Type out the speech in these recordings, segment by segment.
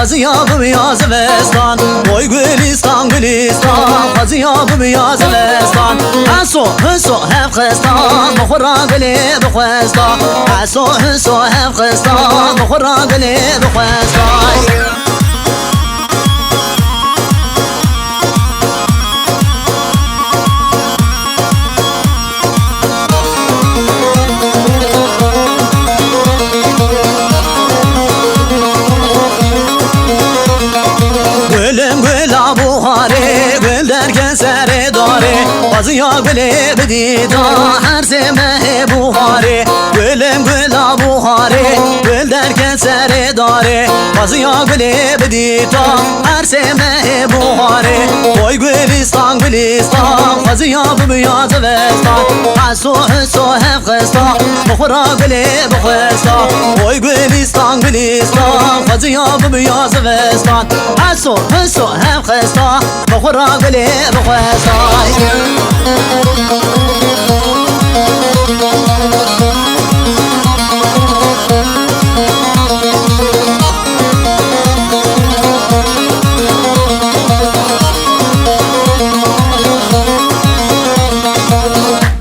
خزیاب بیاز وستان وای گلستان گلستان خزیاب بیاز وستان حسو هف خستان بخورا گلی بخوستان حسو هف خستان بخورا گلی بخوستان سر داره بازیا گل بدیدا هر سمه بوهاره گلم گلا بوهاره گل در سر داره بازیا گل بدیدا هر سمه بوهاره وای گلستان گلستان بازیا بیاز وستان حسو هف خستان بخورا گل بخوستان وای گلستان گلستان بازیا بیاز وستان حسو هف خستان بخورا گل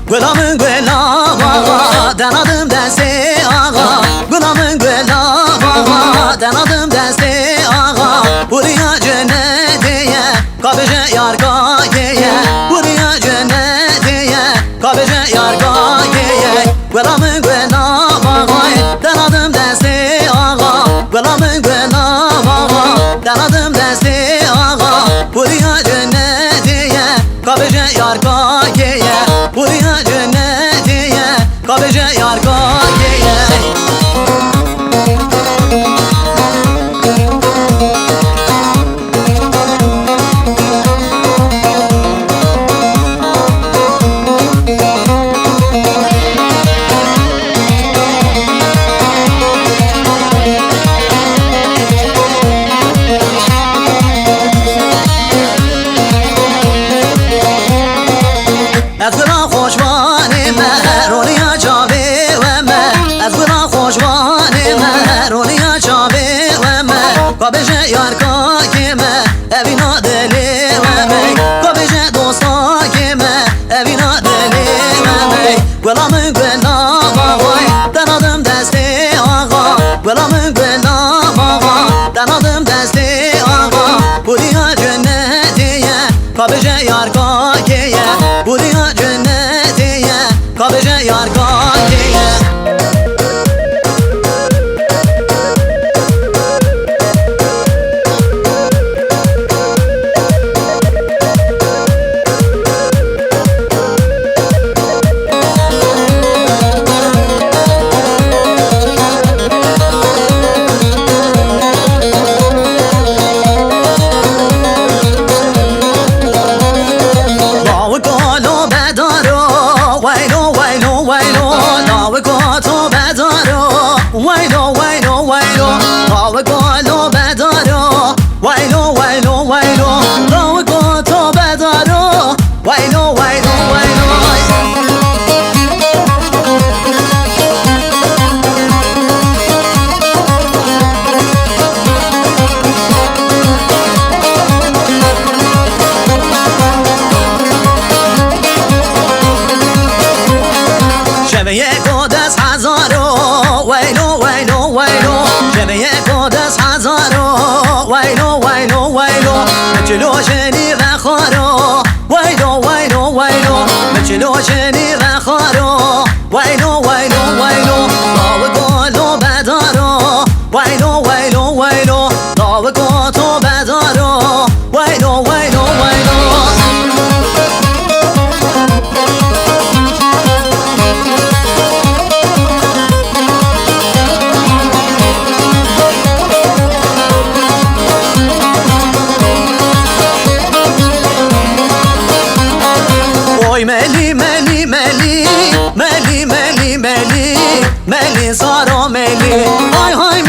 Gulamın gula baba denadım deste ağa Gulamın gula baba denadım deste ağa Buraya cennetiye kabece yarga geye Buraya cennetiye kabece yarga geye Gulamın gula baba denadım deste ağa Gulamın gula baba denadım deste ağa Buraya cennetiye kabece yarga geye Buraya cennetiye kabece yarga geye kabece yarga kime evina deli memi kabece dosta kime evina deli memi Gulamın gula baba denadım deste ağa Gulamın gula baba denadım deste ağa Buraya cennetiye kabece yarga keye Buraya cennetiye kabece yarga keye شبیه کودس هزارو ویلو شبیه کودس هزارو ویلو مچلو شنی و خارو ویلو مچلو شنی و خارو ویلو داو گلو بدارو ویلو داو گلو بدارو ویلو ملی سارو ملی های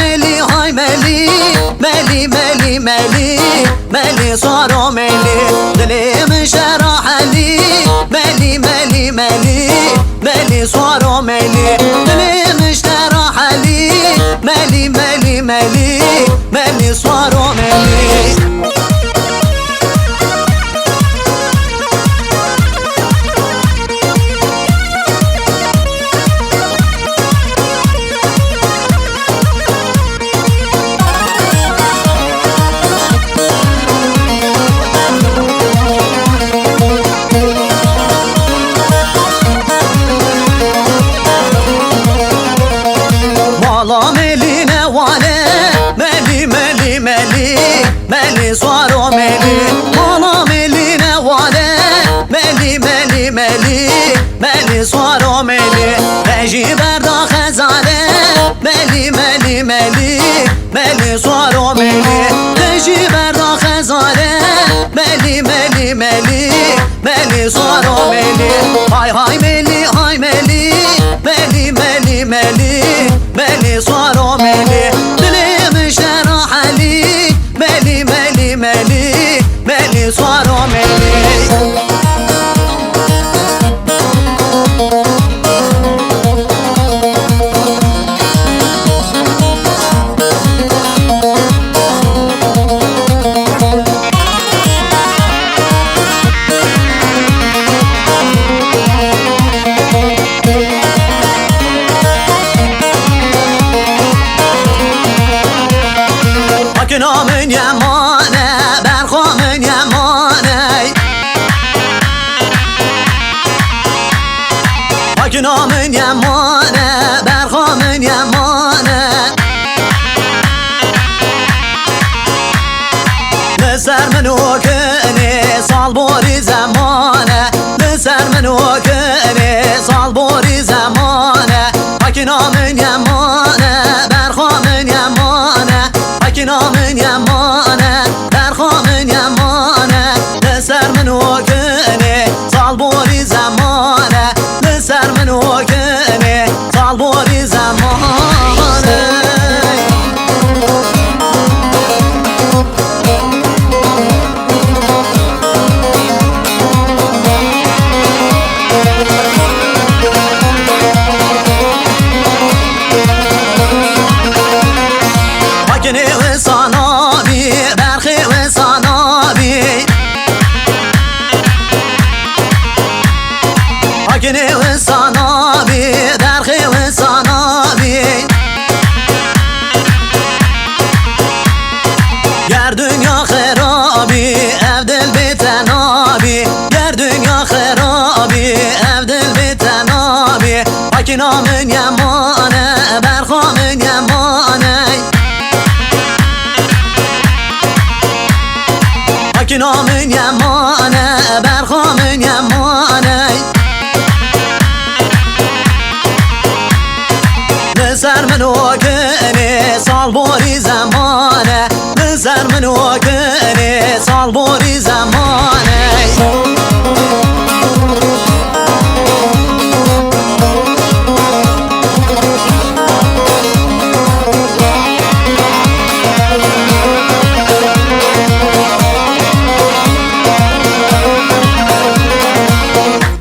ملی سارو ملی دلیم شرح علی ملی سارو ملی دلیم شرح علی ملی ملی ملی ملی سوارو ملی مالا ملی نوانه ملی ملی ملی ملی سوارو ملی مالا ملی نوانه ملی ملی ملی ملی سوارو ملی رجی بردا خزانه ملی ملی ملی ملی سوارو ملی رجی بردا خزانه ملی ملی ملی ملی سوارو ملی های های ملی های ملی ملی ملی ملی ملی سوارو ملی دلیم شرح علی ملی ملی ملی ملی سوارو ملی نامن یمانه برخامن یمانه پاک نامن یمانه برخامن یمانه لسر منو کنی سال بوری زمانه لسر منو کنی سال بوری زمانه پاک نامن یمانه برخامن یمانه پاک نامن یمانه برخامن یمانه لسر منو کنی سال بوری زمانه لسر منو کنی سال بوری زمانه پاکنی و سانابی برخی و سانابی پاکنی و سانابی برخی و سانابی گر دنیا خرابی اف دل بتنابی گر دنیا خرابی اف دل بتنابی پاکی نامن یمانه برخامن یمانه پاکی نامن یمانه برخامن یمانه لسر منو کنی سال بوری زمانه لسر منو کنی سال بوری زمانه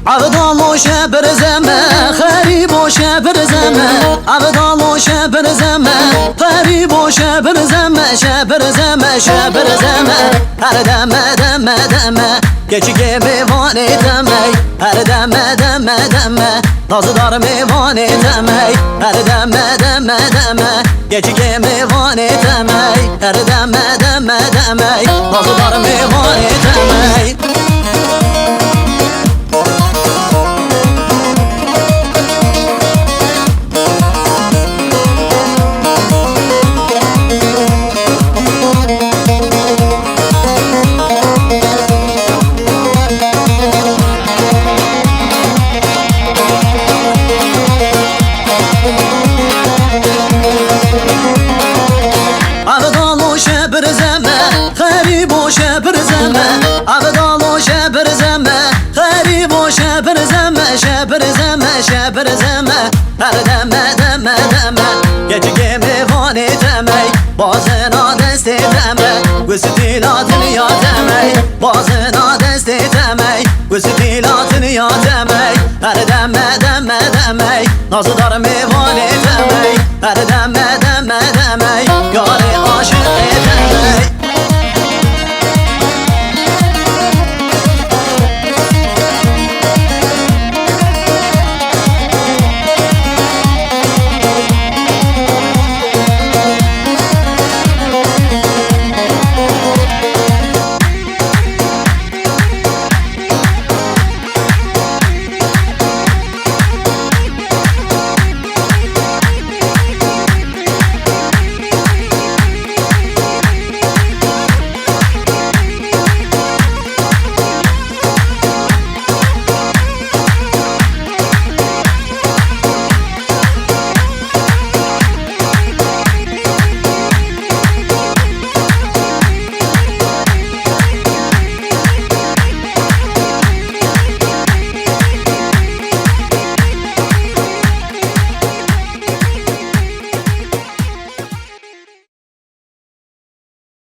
عبدالله شبر زمه خریب و شبر زمه عبدالله شبر زمه خریب و شبر زمه شبر زمه شبر زمه هر دمه دمه دمه گچی که میوانی دمه هر دمه دمه دمه تازه دار میوانی دمه هر دمه دمه دمه گچی که میوانی دمه هر دمه دمه دمه تازه دار میوانی دمه شبر زمه شبر زمه هر دمه دمه دمه گچی که میوانی دمه بازنا دست دمه گستیلاتن یا دمه بازنا دست دمه گستیلاتن یا دمه هر دمه دمه دمه نازدار میوانی